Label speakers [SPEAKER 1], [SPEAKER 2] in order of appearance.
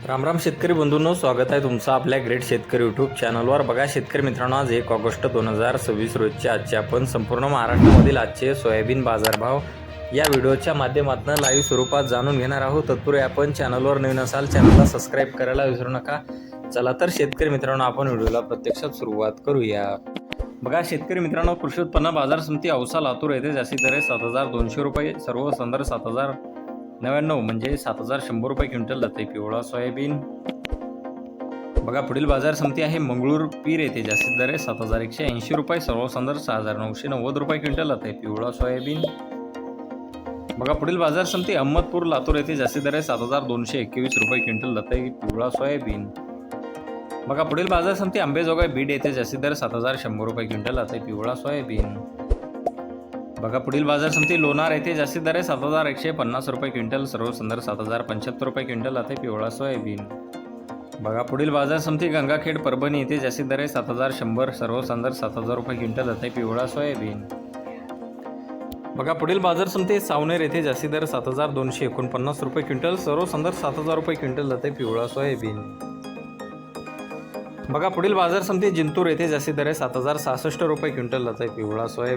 [SPEAKER 1] राम राम शेतकरी बंधूंनो, स्वागत आहे तुमचं आपल्या ग्रेट शेतकरी यूट्यूब चॅनलवर। बघा शेतकरी मित्रांनो, आज 1 ऑगस्ट 2026 रोजचे आजचे आपण संपूर्ण महाराष्ट्रामधील आजचे सोयाबीन बाजारभाव या व्हिडिओच्या माध्यमातून लाईव्ह स्वरूपात जाणून घेणार आहोत। तत्पूर्वी आपण चॅनलवर नवीन असाल चॅनलला सबस्क्राईब करायला विसरू नका। चला तर शेतकरी मित्रांनो, आपण व्हिडिओला प्रत्यक्षात सुरुवात करूया। बघा शेतकरी मित्रांनो, कृषी उत्पन्न बाजार समिती औसा लातूर येथे जास्तीत दर 7200 रुपये, सर्व संदर्भ 7099 म्हणजे 7100 रुपये क्विंटल जाते पिवळा सोयाबीन। बघा पुढील बाजार समिती आहे मंगळूर पीर येथे जास्तीत दर 7180 रुपये, सर्व संदर्भ 6990 रुपये क्विंटल जाते पिवळा सोयाबीन। बघा पुढील बाजार समिती अहमदपूर लातूर येथे जास्तीत दर 7221 रुपये क्विंटल जाते पिवळा सोयाबीन। बघा पुढील बाजार समिती अंबेजोगाई बीड येथे जास्तीत दर 7100 रुपये क्विंटल जाते पिवळा सोयाबीन। बघा पुढील बाजार समिती लोणार येथे जास्तीत दर 7150 रुपये क्विंटल, सर्व संदर्भ 7075 रुपये क्विंटल जाते पिवळा सोयाबीन। बघा पुढील बाजार समिती गंगाखेड परभणी येथे जास्तीत दर 7100, सर्व संदर्भ 7000 रुपये क्विंटल जाते पिवळा सोयाबीन। बघा पुढील बाजार समिती सावनेर येथे जास्तीत दर 7249 रुपये क्विंटल, सर्व संदर्भ 7000 रुपये क्विंटल जाते पिवळा सोयाबीन। बघा पुढील बाजार समिती जिंतूर येथे जास्तीत दर 7066 रुपये क्विंटल जाते पिवळा सोयाबीन।